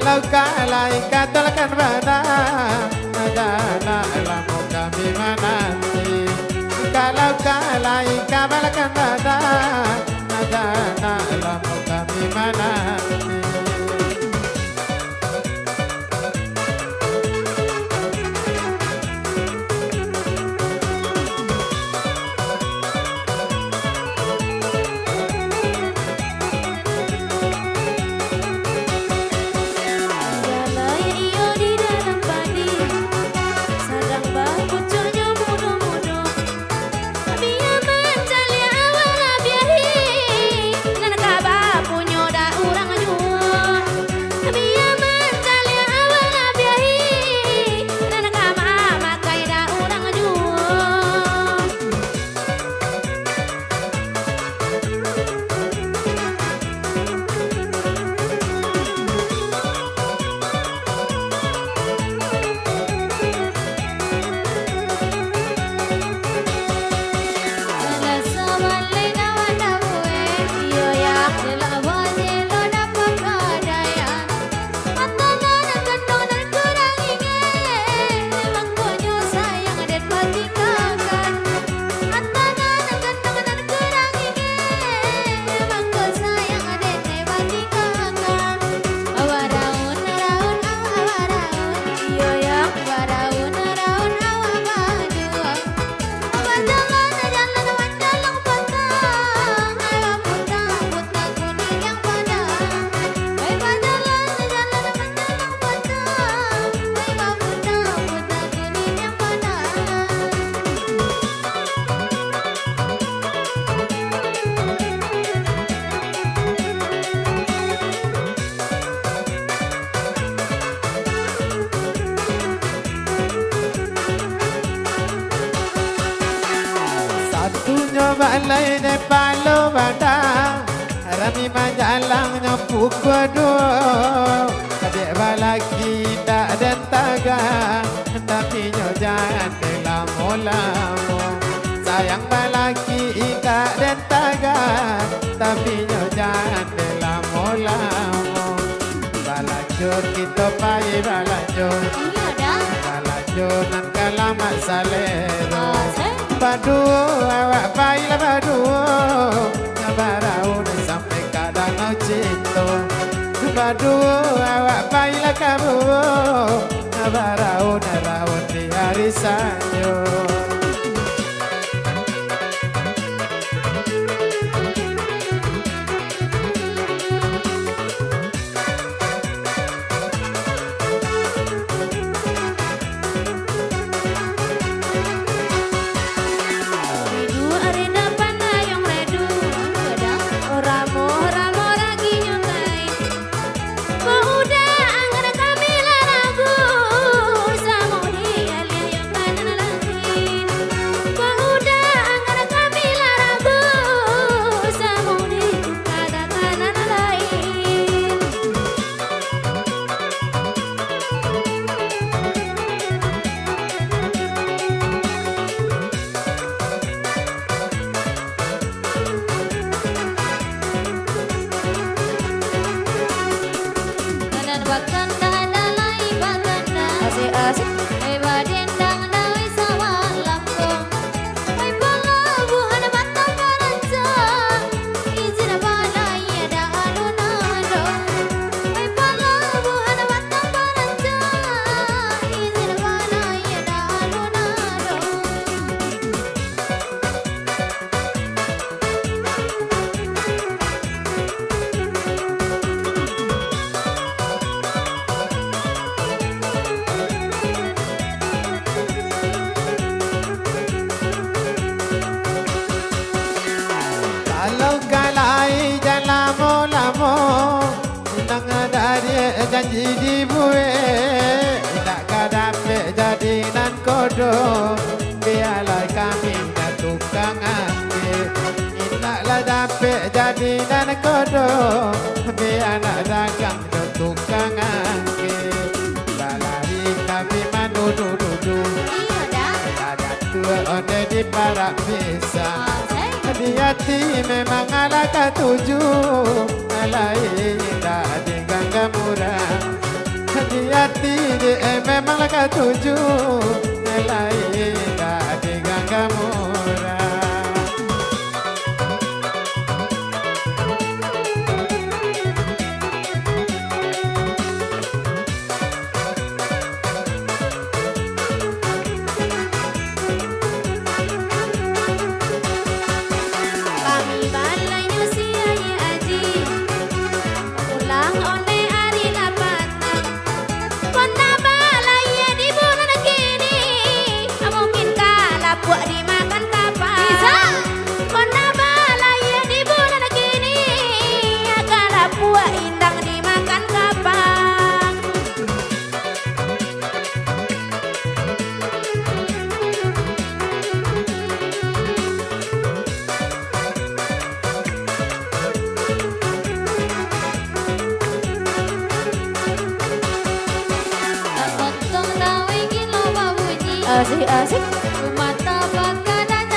Kalau kalai katakan badan adalah ilmu kami menanti. Kalau kalai kabarkan badan adalah ilmu kami menanti. Balai de palo badang Rami majalangnya pukul dua Adik balaki tak dan tagang Tapi nyo jangan lamo-lamo Sayang balaki tak dan tagang Tapi nyo jangan lamo-lamo Balajur kita payah balajur Balajur nan kalamat salero Badu awak baiklah badu Nabarau sampai kadang no cinta Badu awak baiklah kamu Nabarau narawat di hari sanyo janji dibuat tak kadang jadi nan kodoh biarlah kami dan tukang ambil indaklah dapat jadi nan kodoh biarlah dagang dan tukang ambil balari kami manu-dudu ada tua onde di parak bisa di hati memang ala ketujuh alai tak digangga murah tujuh Nelai dadi gangga murah Asik-asik mata baka dan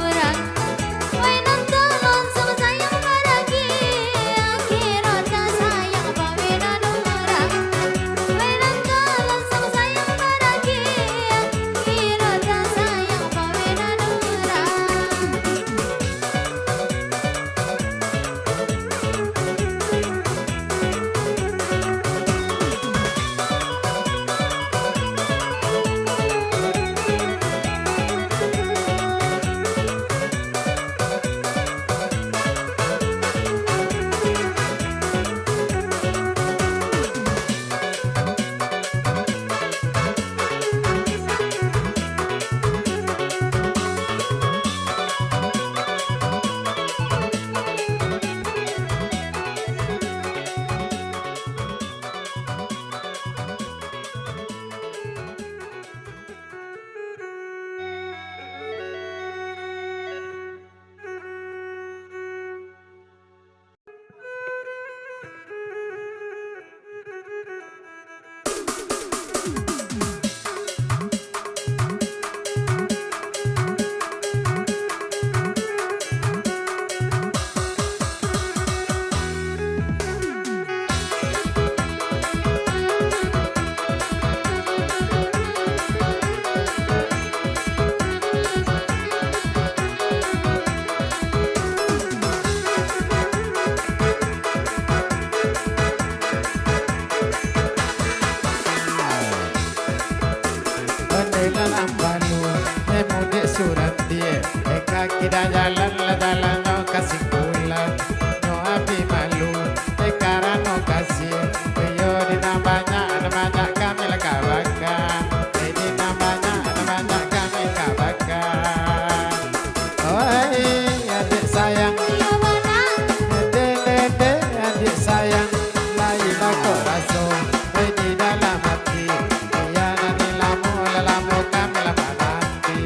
orang Wai nonton longsong sayang baragi Akhirat tak sayang pawina orang Wai nonton longsong sayang baragi Akhirat tak sayang pawina orang Surat dia, kaki dah jalan lah dalam no kasih pulang, no api malu, karena no kasih, yo di banyak kami lah kabakan, di banyak kami kabakan, oh adik sayang, dede adik sayang, lain aku rasa, di dalam hati, ya nanti lamu kami lah nanti.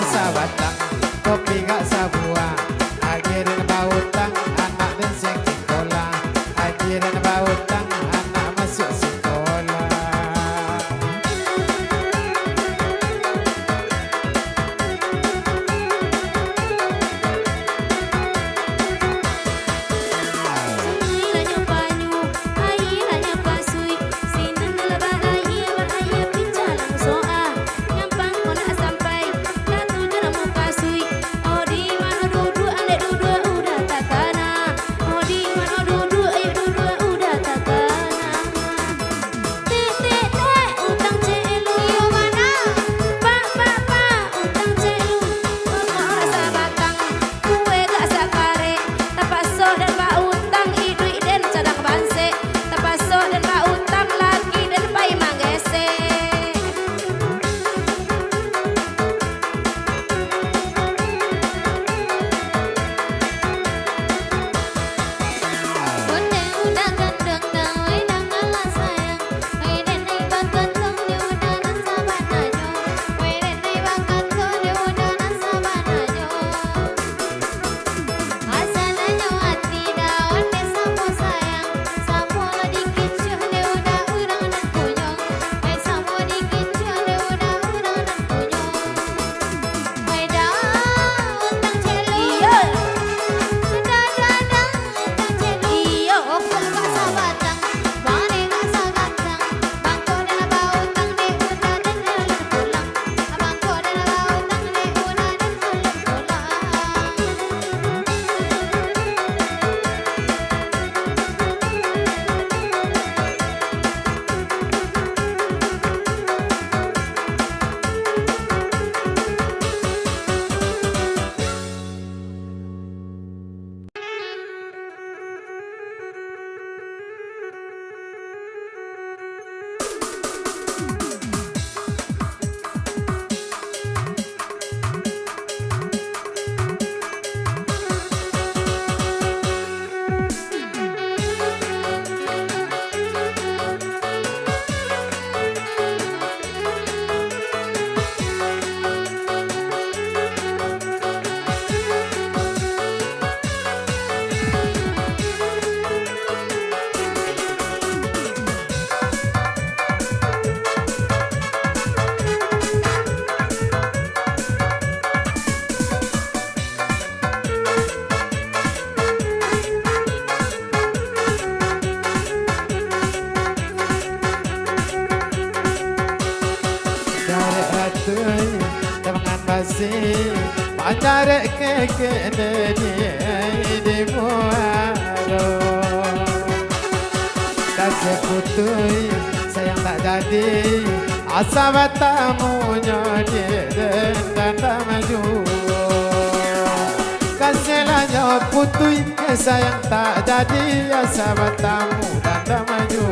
sabatang kopi gak sabuah akhirin bautang anak dan sing sekolah akhirin bautang anak masuk sekolah Pacar kekene di muaro kasih putui sayang tak jadi asa batamunya di tanda maju kasih lanyo putui sayang tak jadi asa batamu tanda maju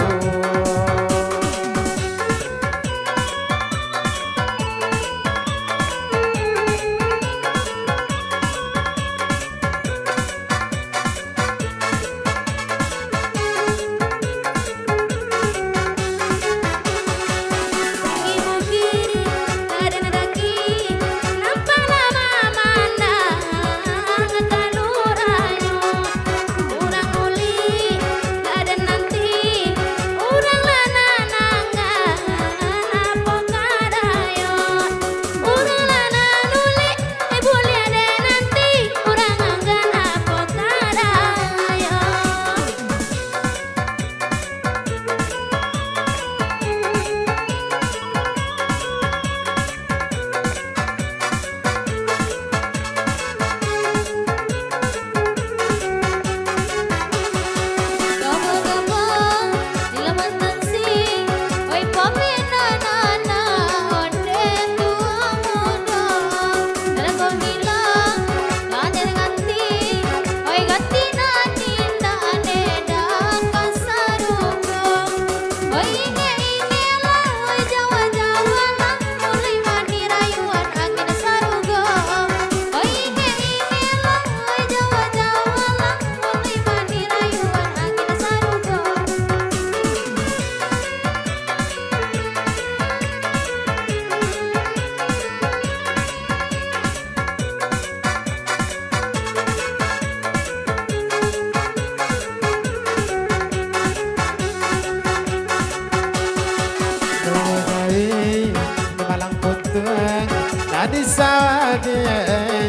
sawadie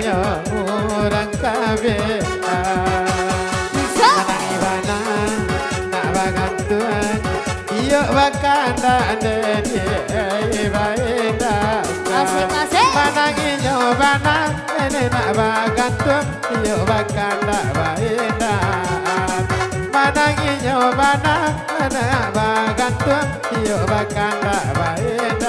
yo murang kabeh manangi bana nak bagantuan iyo bakanda deni baenda Asik-asik. manangi nyobana ene nak bagantuan iyo bakanda baenda manangi nyobana nak bagantuan iyo bakanda baenda